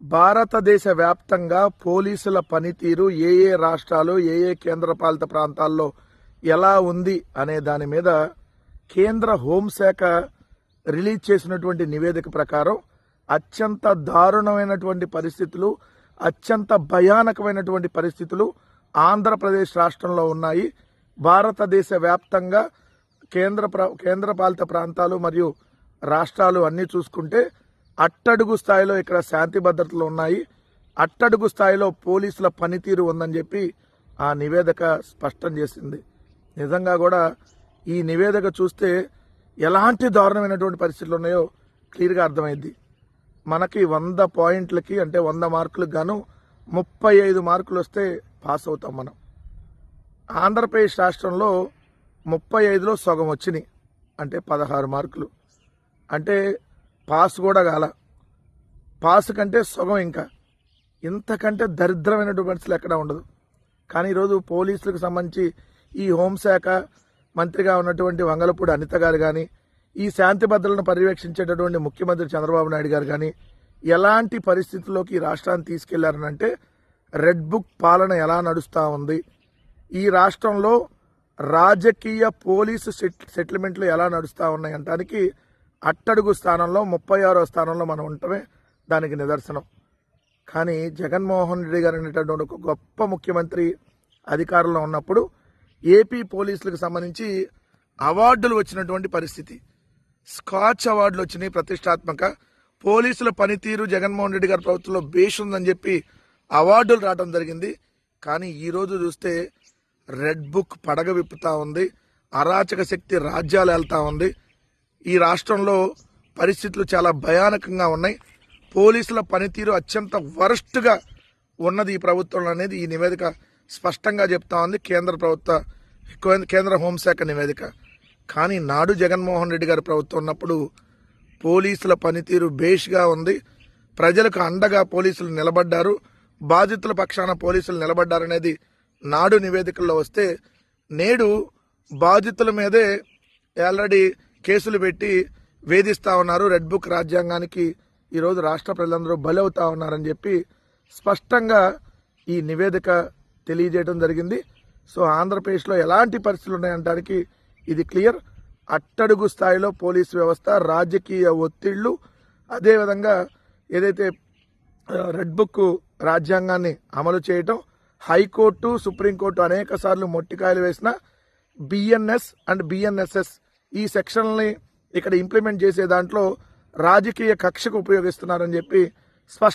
భారతదేశ వ్యాప్తంగా పోలీసుల పనితీరు ఏ ఏ రాష్ట్రాలు ఏ ఏ కేంద్రపాలిత ప్రాంతాల్లో ఎలా ఉంది అనే దాని మీద కేంద్ర హోంశాఖ రిలీజ్ చేసినటువంటి నివేదిక ప్రకారం అత్యంత దారుణమైనటువంటి పరిస్థితులు, అత్యంత భయానకమైనటువంటి పరిస్థితులు ఆంధ్రప్రదేశ్ రాష్ట్రంలో ఉన్నాయి. భారతదేశ వ్యాప్తంగా కేంద్రపాలిత ప్రాంతాలు మరియు రాష్ట్రాలు అన్నీ చూసుకుంటే అట్టడుగు స్థాయిలో ఇక్కడ శాంతి భద్రతలు ఉన్నాయి. అట్టడుగు స్థాయిలో పోలీసుల పనితీరు ఉందని చెప్పి ఆ నివేదిక స్పష్టం చేసింది. నిజంగా కూడా ఈ నివేదిక చూస్తే ఎలాంటి దారుణమైనటువంటి పరిస్థితులు ఉన్నాయో క్లియర్గా అర్థమైంది. మనకి 100 పాయింట్లకి అంటే 100 మార్కులకు గాను 35 మార్కులు వస్తే పాస్ అవుతాం మనం. ఆంధ్రప్రదేశ్ రాష్ట్రంలో 35లో సగం వచ్చినాయి, అంటే 16 మార్కులు. అంటే పాస్ కూడా కాల, పాస్ కంటే సగం. ఇంకా ఇంతకంటే దరిద్రమైనటువంటి పరిస్థితులు ఎక్కడా ఉండదు. కానీ ఈరోజు పోలీసులకు సంబంధించి ఈ హోంశాఖ మంత్రిగా ఉన్నటువంటి వంగలపూడి అనిత గారు కానీ, ఈ శాంతి భద్రతలను పర్యవేక్షించేటటువంటి ముఖ్యమంత్రి చంద్రబాబు నాయుడు గారు కానీ ఎలాంటి పరిస్థితుల్లోకి ఈ రాష్ట్రాన్ని తీసుకెళ్లారనంటే, రెడ్ బుక్ పాలన ఎలా నడుస్తూ ఉంది, ఈ రాష్ట్రంలో రాజకీయ పోలీసు సెటిల్మెంట్లు ఎలా నడుస్తూ ఉన్నాయి అనడానికి అట్టడుగు స్థానంలో 36వ స్థానంలో మనం ఉండటమే దానికి నిదర్శనం. కానీ జగన్మోహన్ రెడ్డి గారు అనేటటువంటి ఒక గొప్ప ముఖ్యమంత్రి అధికారంలో ఉన్నప్పుడు ఏపీ పోలీసులకు సంబంధించి అవార్డులు వచ్చినటువంటి పరిస్థితి. స్కాచ్ అవార్డులు వచ్చినాయి ప్రతిష్టాత్మక. పోలీసుల పనితీరు జగన్మోహన్ రెడ్డి గారి ప్రభుత్వంలో బేష్ ఉందని చెప్పి అవార్డులు రావడం జరిగింది. కానీ ఈరోజు చూస్తే రెడ్ బుక్ పడగ విప్పుతా ఉంది, అరాచక శక్తి రాజ్యాలు వెళ్తా ఉంది. ఈ రాష్ట్రంలో పరిస్థితులు చాలా భయానకంగా ఉన్నాయి. పోలీసుల పనితీరు అత్యంత వరస్ట్గా ఉన్నది ఈ ప్రభుత్వంలో అనేది ఈ నివేదిక స్పష్టంగా చెప్తా ఉంది, కేంద్ర హోంశాఖ నివేదిక. కానీ నాడు జగన్మోహన్ రెడ్డి గారి ప్రభుత్వం ఉన్నప్పుడు పోలీసుల పనితీరు బేష్గా ఉంది. ప్రజలకు అండగా పోలీసులు నిలబడ్డారు, బాధితుల పక్షాన పోలీసులు నిలబడ్డారనేది నాడు నివేదికల్లో వస్తే, నేడు బాధితుల మీదే ఆల్రెడీ కేసులు పెట్టి వేధిస్తూ ఉన్నారు. రెడ్ బుక్ రాజ్యాంగానికి ఈరోజు రాష్ట్ర ప్రజలందరూ బలవుతా ఉన్నారని చెప్పి స్పష్టంగా ఈ నివేదిక తెలియజేయడం జరిగింది. సో ఆంధ్రప్రదేశ్లో ఎలాంటి పరిస్థితులు ఉన్నాయంటానికి ఇది క్లియర్. అట్టడుగు స్థాయిలో పోలీసు వ్యవస్థ, రాజకీయ ఒత్తిళ్లు, అదేవిధంగా ఏదైతే రెడ్ బుక్ రాజ్యాంగాన్ని అమలు చేయటం, హైకోర్టు సుప్రీంకోర్టు అనేక సార్లు మొట్టికాయలు వేసిన బిఎన్ఎస్ అండ్ బిఎన్ఎస్ఎస్ ఈ సెక్షన్లని ఇక్కడ ఇంప్లిమెంట్ చేసే దాంట్లో రాజకీయ కక్షకు ఉపయోగిస్తున్నారని చెప్పి స్పష్టం.